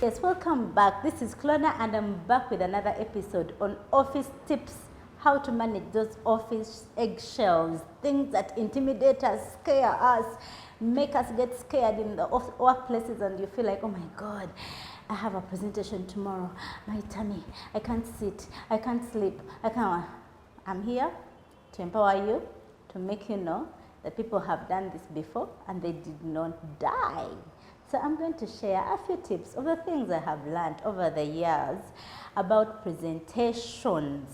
Yes, welcome back. This is Clona and I'm back with another episode on office tips, how to manage those office eggshells, things that intimidate us, scare us, make us get scared in the workplaces, and you feel like, oh my God, I have a presentation tomorrow, my tummy, I can't sit, I can't sleep, I'm here to empower you, to make you know that people have done this before and they did not die. So I'm going to share a few tips of the things I have learned over the years about presentations.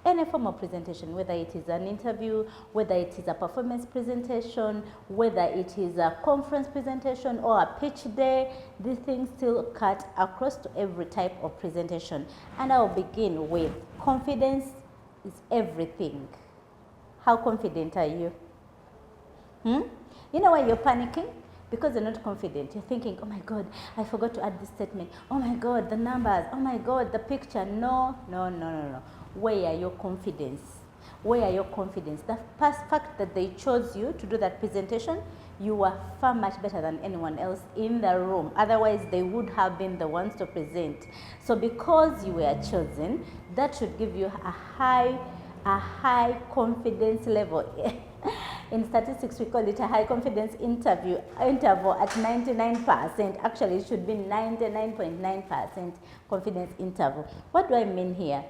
Any form of presentation, whether it is an interview, whether it is a performance presentation, whether it is a conference presentation or a pitch day, these things still cut across to every type of presentation. And I'll begin with confidence is everything. How confident are you? You know why you're panicking? Because you're not confident. You're thinking, oh my God, I forgot to add this statement. Oh my God, the numbers. Oh my God, the picture. No. Where are your confidence? Where are your confidence? The fact that they chose you to do that presentation, you are far much better than anyone else in the room. Otherwise, they would have been the ones to present. So because you were chosen, that should give you a high confidence level. In statistics, we call it a high confidence interval at 99%. Actually, it should be 99.9% confidence interval. What do I mean here?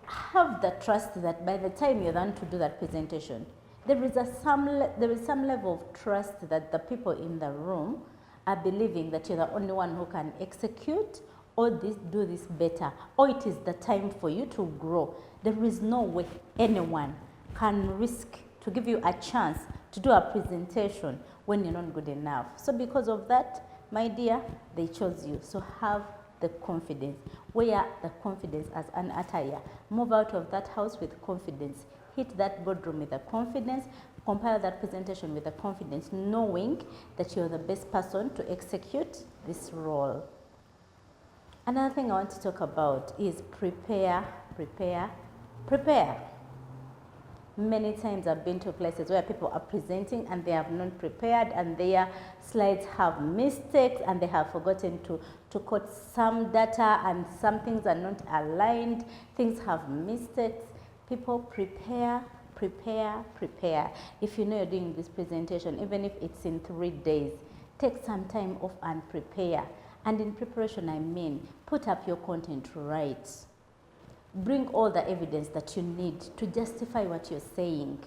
Have the trust that by the time you're done to do that presentation, there is some level of trust that the people in the room are believing that you're the only one who can execute or do this better, or it is the time for you to grow. There is no way anyone can risk to give you a chance to do a presentation when you're not good enough. So because of that, my dear, they chose you. So have the confidence. Wear the confidence as an attire. Move out of that house with confidence. Hit that boardroom with a confidence. Compile that presentation with a confidence, knowing that you're the best person to execute this role. Another thing I want to talk about is prepare. Many times I've been to places where people are presenting and they have not prepared and their slides have mistakes and they have forgotten to quote some data and some things are not aligned, things have mistakes. People prepare. If you know you're doing this presentation, even if it's in 3 days, take some time off and prepare. And in preparation, I mean, put up your content right. Bring all the evidence that you need to justify what you're saying.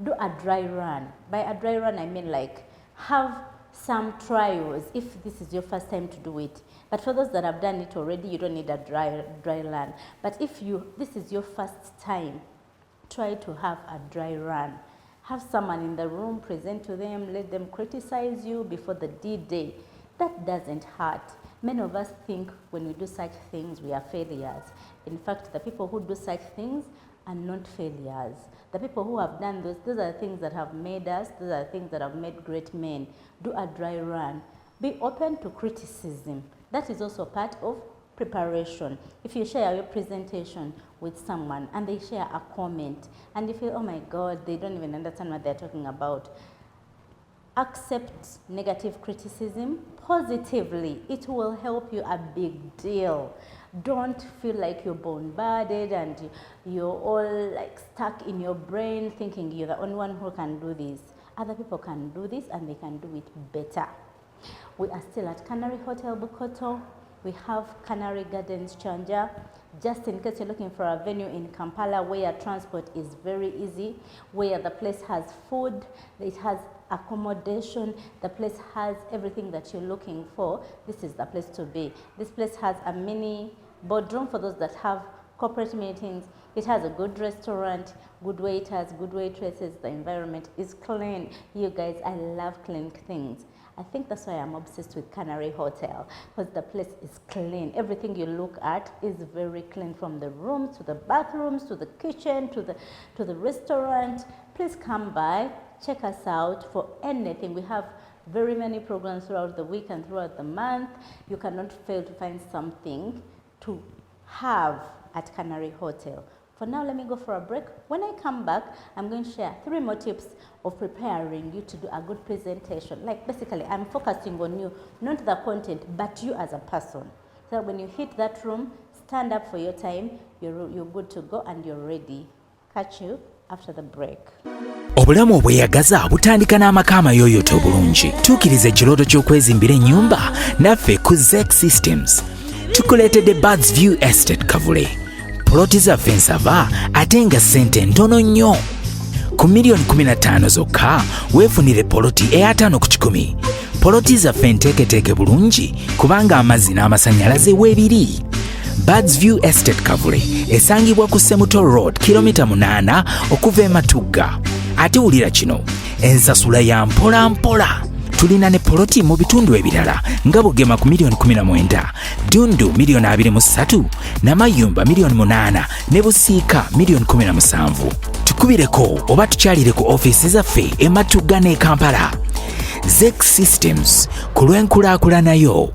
Do a dry run. By a dry run, I mean like have some trials if this is your first time to do it. But for those that have done it already, you don't need a dry run. But if this is your first time, try to have a dry run. Have someone in the room, present to them, let them criticize you before the D-Day. That doesn't hurt. Many of us think when we do such things, we are failures. In fact, the people who do such things are not failures. The people who have done those are the things that have made us, those are the things that have made great men. Do a dry run. Be open to criticism. That is also part of preparation. If you share your presentation with someone and they share a comment and you feel, oh my God, they don't even understand what they're talking about, accept negative criticism positively. It will help you a big deal. Don't feel like you're bombarded and you're all like stuck in your brain thinking you're the only one who can do this. Other people can do this and they can do it better. We are still at Canary Hotel Bukoto. We have Canary Gardens Chanja. Just in case you're looking for a venue in Kampala where transport is very easy, where the place has food, it has accommodation, the place has everything that you're looking for, this is the place to be. This place has a mini boardroom for those that have corporate meetings. It has a good restaurant, good waiters, good waitresses. The environment is clean. You guys, I love clean things. I think that's why I'm obsessed with Canary Hotel, because the place is clean. Everything you look at is very clean, from the rooms to the bathrooms to the kitchen to the restaurant. Please come by, check us out for anything. We have very many programs throughout the week and throughout the month. You cannot fail to find something to have at Canary Hotel. For now, let me go for a break. When I come back, I'm going to share 3 more tips of preparing you to do a good presentation. Like basically, I'm focusing on you, not the content, but you as a person. So when you hit that room, stand up for your time, you're good to go and you're ready. Catch you after the break. Obulamu obweyagaza butandika n'amaka amayooyoote obulungi. Tuukiriza ekirooto ky'okwezimbira ennyumba naffe ku Zek Systems. Tukuleetedde Birds View Estate Kavule. Poloti zaffe nsava ate nga ssente ntono nnyo. Ku miliyoni 15 zokka weefunire poloti eya 5 ku 10. Poloti zaffe nteeketeeke bulungi kubanga amazzi n'amasannyalaze weebiri. Birds View Estate Kavule esangibwa ku Semuto Road kilomita 8 okuva e Matugga. Ate wulira kino, ensasula ya mpola mpola. Tulina ne poloti mu bitundu ebirala nga Bugema ku miliyoni 19, Dundu miliyoni 23, Namayumba miliyoni 8 ne Busiika miliyoni 17. Tukubireko oba tukyalire ku ofiisi zaffe e Matugga ne Kampala. Zek Systems ku lw'enkulaakulanayo.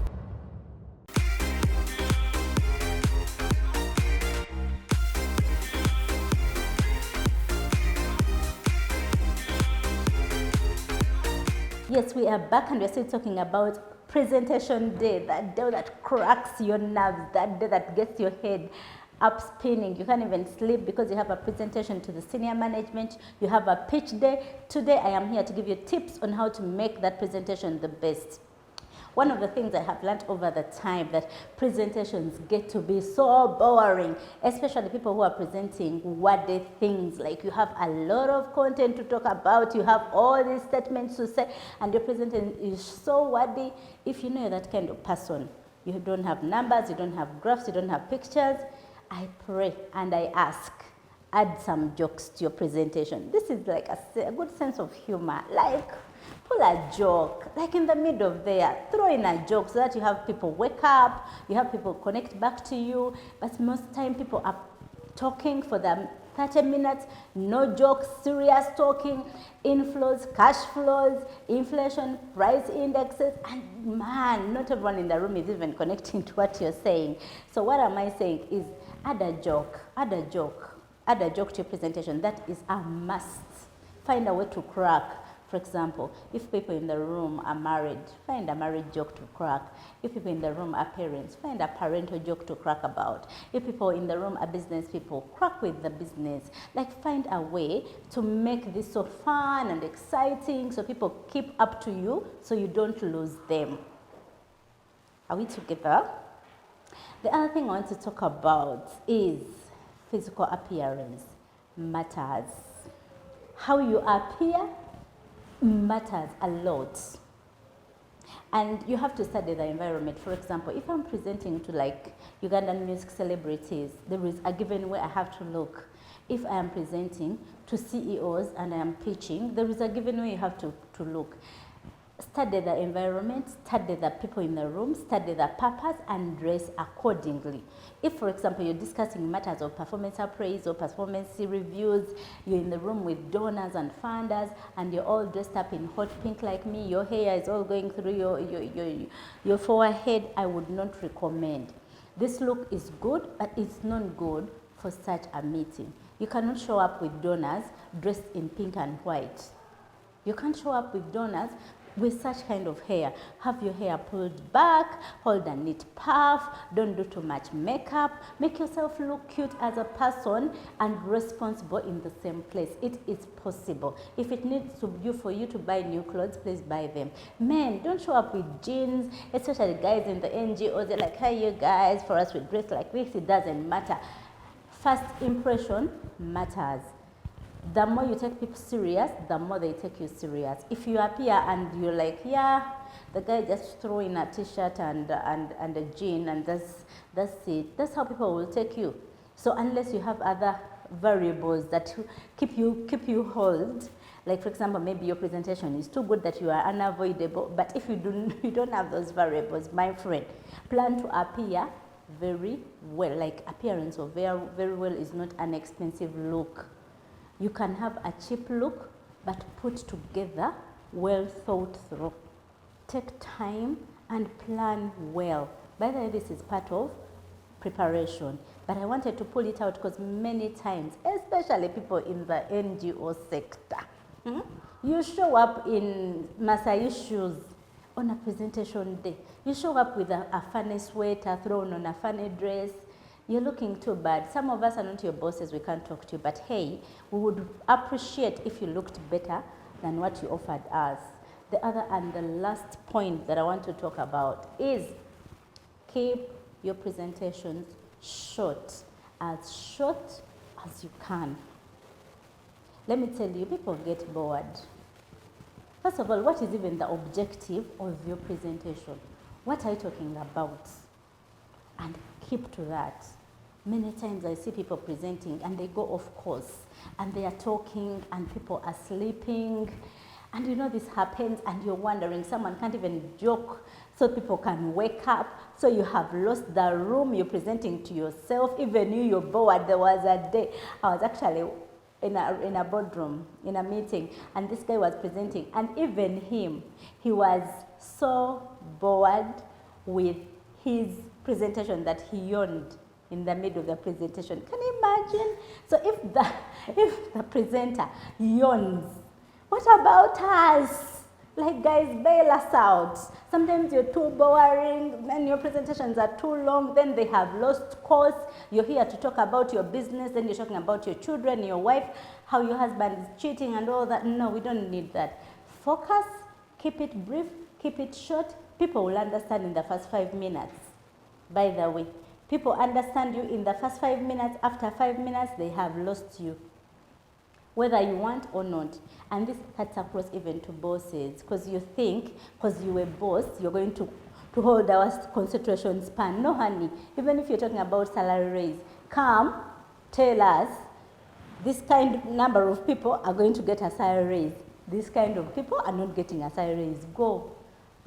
Yes, we are back and we're still talking about presentation day, that day that cracks your nerves, that day that gets your head up spinning. You can't even sleep because you have a presentation to the senior management, you have a pitch day. Today I am here to give you tips on how to make that presentation the best. One of the things I have learned over the time that presentations get to be so boring, especially people who are presenting wordy things. Like you have a lot of content to talk about, you have all these statements to say, and your presentation is so wordy. If you know that kind of person, you don't have numbers, you don't have graphs, you don't have pictures, I pray and I ask, add some jokes to your presentation. This is like a good sense of humor. Like, pull a joke, like in the middle of there, throw in a joke so that you have people wake up, you have people connect back to you. But most time people are talking for them 30 minutes, no jokes, serious talking, inflows, cash flows, inflation, price indexes, and man, not everyone in the room is even connecting to what you're saying. So what am I saying is add a joke, add a joke, add a joke to your presentation. That is a must. Find a way to crack. For example, if people in the room are married, find a married joke to crack. If people in the room are parents, find a parental joke to crack about. If people in the room are business people, crack with the business. Like find a way to make this so fun and exciting so people keep up to you so you don't lose them. Are we together? The other thing I want to talk about is physical appearance matters. How you appear matters a lot, and you have to study the environment. For example, if I'm presenting to like Ugandan music celebrities, there is a given way I have to look. If I am presenting to CEOs and I am pitching, there is a given way you have to look. Study the environment, study the people in the room, study the purpose, and dress accordingly. If, for example, you're discussing matters of performance appraise or performance reviews, you're in the room with donors and funders, and you're all dressed up in hot pink like me, your hair is all going through your forehead, I would not recommend. This look is good, but it's not good for such a meeting. You cannot show up with donors dressed in pink and white. You can't show up with donors with such kind of hair. Have your hair pulled back, hold a neat puff, don't do too much makeup, make yourself look cute as a person and responsible in the same place. It is possible. If it needs to you for you to buy new clothes, please buy them. Men, don't show up with jeans, especially guys in the NGOs. They're like, hey, you guys, for us we dress like this. It doesn't matter. First impression matters. The more you take people serious, the more they take you serious. If you appear and you're like, yeah, the guy just throw in a t-shirt and a jean and that's it, that's how people will take you. So unless you have other variables that keep you hold, like for example, maybe your presentation is too good that you are unavoidable, but if you don't have those variables, my friend, plan to appear very well. Like appearance of very well is not an expensive look. You can have a cheap look, but put together, well thought through. Take time and plan well. By the way, this is part of preparation. But but I wanted to pull it out because many times, especially people in the NGO sector, you show up in Masai shoes on a presentation day. You show up with a funny sweater thrown on a funny dress. You're looking too bad. Some of us are not your bosses, we can't talk to you, but hey, we would appreciate if you looked better than what you offered us. The other and the last point that I want to talk about is keep your presentations short as you can. Let me tell you, people get bored. First of all, what is even the objective of your presentation? What are you talking about? And keep to that. Many times I see people presenting and they go off course and they are talking and people are sleeping. And you know this happens and you're wondering, someone can't even joke so people can wake up. So you have lost the room, you're presenting to yourself, even you're bored. There was a day, I was actually in a boardroom, in a meeting, and this guy was presenting, and even him, he was so bored with his presentation that he yawned in the middle of the presentation. Can you imagine? So if the presenter yawns, what about us? Like, guys, bail us out. Sometimes you're too boring, then your presentations are too long, then they have lost course. You're here to talk about your business, then you're talking about your children, your wife, how your husband is cheating and all that. No, we don't need that. Focus, keep it brief, keep it short. People will understand in the first 5 minutes. By the way, people understand you in the first 5 minutes. After 5 minutes, they have lost you, whether you want or not. And this cuts across even to bosses, because you think, because you're a boss, you're going to hold our concentration span. No, honey, even if you're talking about salary raise, come, tell us, this kind of number of people are going to get a salary raise. This kind of people are not getting a salary raise. Go.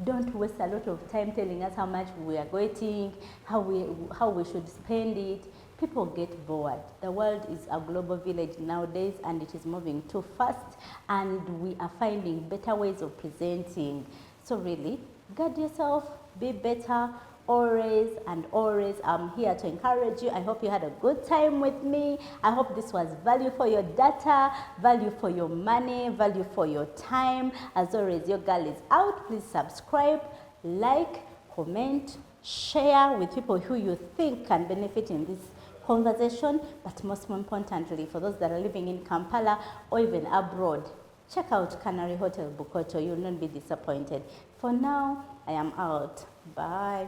Don't waste a lot of time telling us how much we are getting, how we should spend it. People get bored. The world is a global village nowadays and it is moving too fast, and we are finding better ways of presenting. So really, guard yourself, be better, always and always. I'm here to encourage you. I hope you had a good time with me. I hope this was value for your data, value for your money, value for your time. As always, your girl is out. Please subscribe, like, comment, share with people who you think can benefit in this conversation, but most importantly, for those that are living in Kampala or even abroad, check out Canary Hotel Bukoto. You'll not be disappointed. For now, I am out. Bye.